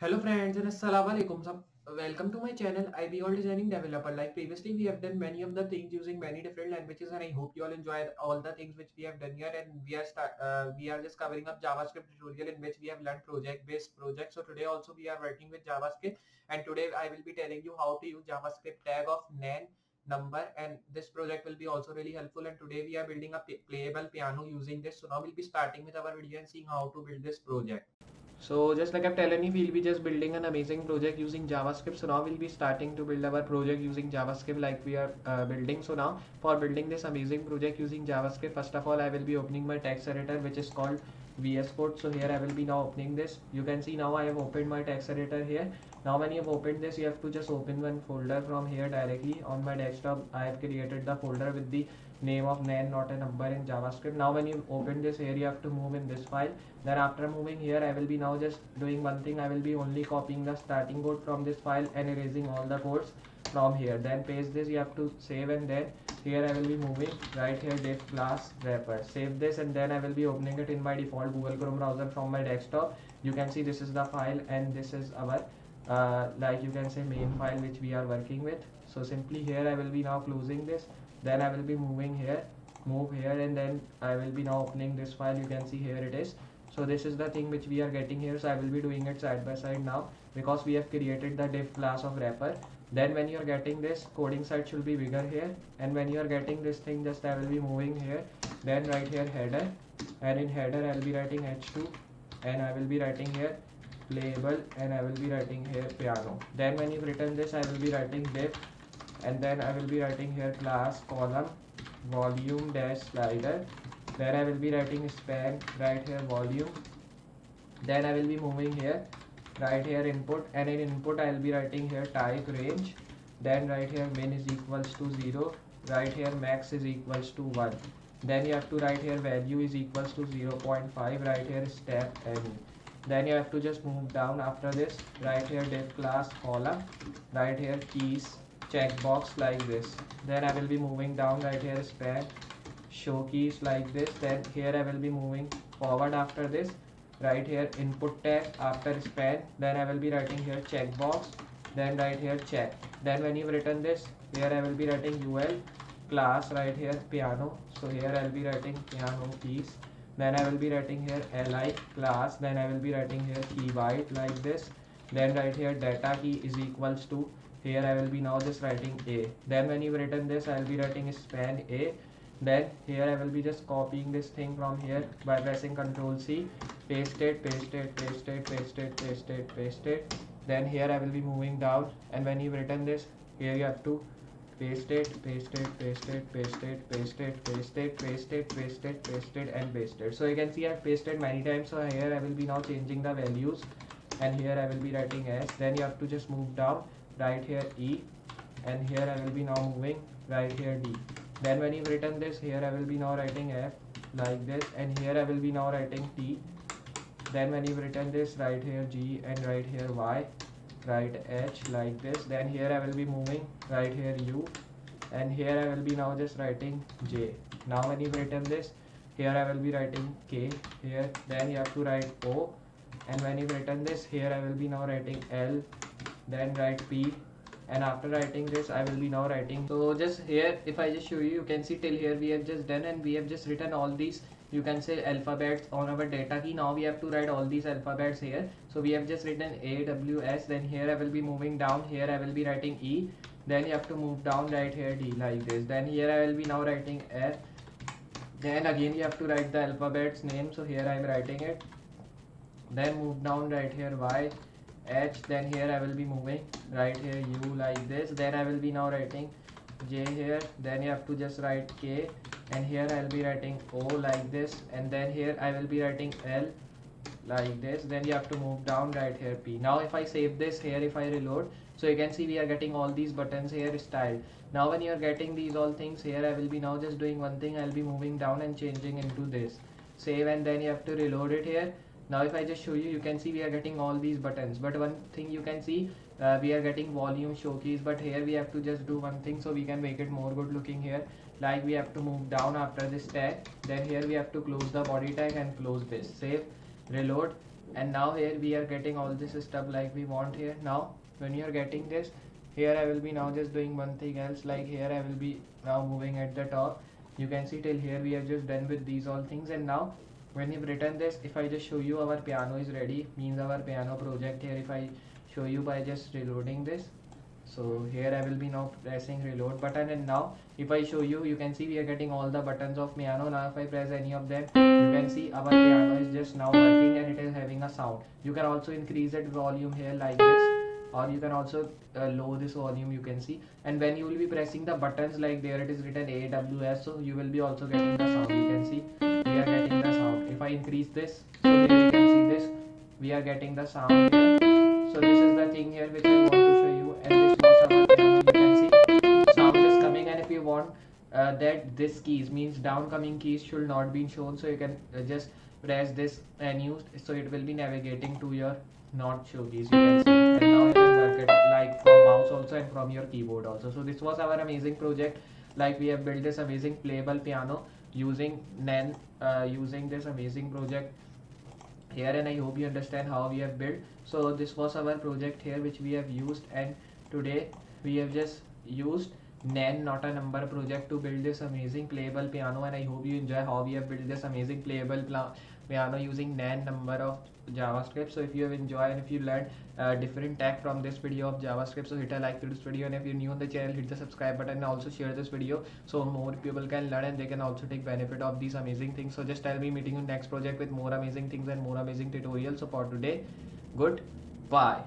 Hello friends and assalamualaikum. Welcome to my channel IB Designing Developer. Like previously we have done many of the things using many different languages and I hope you all enjoyed all the things which we have done here, and we are just covering up JavaScript tutorial in which we have learned project based project. So today also we are working with JavaScript, and today I will be telling you how to use JavaScript tag of nan number, and this project will be also really helpful. And today we are building a playable piano using this. So now we'll be starting with our video and seeing how to build this project. So just like I've telling you, we'll be just building an amazing project using JavaScript. So now we'll be starting to build our project using JavaScript like we are building. So now for building this amazing project using JavaScript, first of all, I will be opening my text editor, which is called VS Code. So here I will be now opening this. You can see now I have opened my text editor here. Now when you have opened this, you have to just open one folder from here directly on my desktop. I have created the folder with the name of nan, not a number, in JavaScript. Now when you open this here, you have to move in this file. Then after moving here, I will be now just doing one thing. I will be only copying the starting code from this file and erasing all the codes from here. Then paste this, you have to save, and then here I will be moving right here div class wrapper. Save this, and then I will be opening it in my default Google Chrome browser from my desktop. You can see this is the file and this is our like you can say main file which we are working with. So simply here I will be now closing this. Then I will be moving here, move here, and then I will be now opening this file. You can see here it is. So this is the thing which we are getting here. So I will be doing it side by side now because we have created the div class of wrapper. Then when you are getting this, coding side should be bigger here, and when you are getting this thing, just I will be moving here, then right here header, and in header I will be writing h2, and I will be writing here playable, and I will be writing here piano. Then when you return this, I will be writing div, and then I will be writing here class column volume dash slider. Then I will be writing span right here volume. Then I will be moving here right here input, and in input I will be writing here type range. Then right here min is equals to 0, right here max is equals to 1. Then you have to write here value is equals to 0.5, right here step any. Then you have to just move down after this, right here div class column, right here keys checkbox like this. Then I will be moving down right here span show keys like this. Then here I will be moving forward after this, right here input tag after span. Then I will be writing here checkbox, then right here check. Then when you written this, here I will be writing ul class right here piano. So here I will be writing piano keys. Then I will be writing here li class. Then I will be writing here key byte like this. Then right here data key is equals to, here I will be now just writing a. Then when you written this, I will be writing span a. Then here I will be just copying this thing from here by pressing Ctrl C, paste it, paste it, paste it, paste it, paste it, paste it. Then here I will be moving down, and when you written this, here you have to paste it, paste it, paste it, paste it, paste it, paste it, paste it, paste it, paste it, and paste it. So you can see I have pasted many times. So here I will be now changing the values, and here I will be writing S. Then you have to just move down, right here E, and here I will be now moving right here D. Then when you've written this, here I will be now writing F like this, and here I will be now writing T. Then when you've written this, right here G, and right here Y, right H like this. Then here I will be moving right here U, and here I will be now just writing J. Now when you've written this, here I will be writing K here. Then you have to write O, and when you've written this, here I will be now writing L, then write P, and after writing this I will be now writing. So just here if I just show you, you can see till here we have just done, and we have just written all these, you can say alphabets on our data key. Now we have to write all these alphabets here. So we have just written A, W, S. Then here I will be moving down, here I will be writing E. Then you have to move down right here D like this. Then here I will be now writing F. Then again you have to write the alphabets name. So here I am writing it. Then move down right here Y, H. Then here I will be moving right here U like this. Then I will be now writing J here. Then you have to just write K, and here I will be writing O like this, and then here I will be writing L like this. Then you have to move down right here P. Now if I save this here, if I reload, so you can see we are getting all these buttons here styled. Now when you are getting these all things here, I will be now just doing one thing. I will be moving down and changing into this save, and then you have to reload it here. Now if I just show you, you can see we are getting all these buttons, but one thing you can see, we are getting volume show keys, but here we have to just do one thing so we can make it more good looking here. Like we have to move down after this tag, then here we have to close the body tag and close this, save, reload. and now here we are getting all this stuff like we want here. Now when you are getting this, here I will be now just doing one thing else, like here I will be now moving at the top. You can see till here we are just done with these all things, and now when you've written this, if I just show you our piano is ready, means our piano project here, if I show you by just reloading this. So here I will be now pressing reload button, and now if I show you, you can see we are getting all the buttons of piano. Now if I press any of them, you can see our piano is just now working and it is having a sound. You can also increase it volume here like this, or you can also lower this volume, you can see. And when you will be pressing the buttons, like there it is written AWS, so you will be also getting the sound. You can see we are getting the sound. If I increase this, so here you can see this, we are getting the sound here. So this is the thing here which I want to show you, and this was our piano. You can see sound is coming, and if you want that this keys means downcoming keys should not be shown, so you can just press this and use, so it will be navigating to your not show keys, you can see. And now you can work it like from mouse also and from your keyboard also. So this was our amazing project, like we have built this amazing playable piano using NAN, using this amazing project here, and I hope you understand how we have built. So this was our project here which we have used, and today we have just used NAN not a number project to build this amazing playable piano, and I hope you enjoy how we have built this amazing playable piano using NAN number of JavaScript. So if you have enjoyed and if you learned different tech from this video of JavaScript, so hit a like to this video, and if you're new on the channel, hit the subscribe button and also share this video so more people can learn and they can also take benefit of these amazing things. So just tell me, meeting you next project with more amazing things and more amazing tutorials. So for today, goodbye.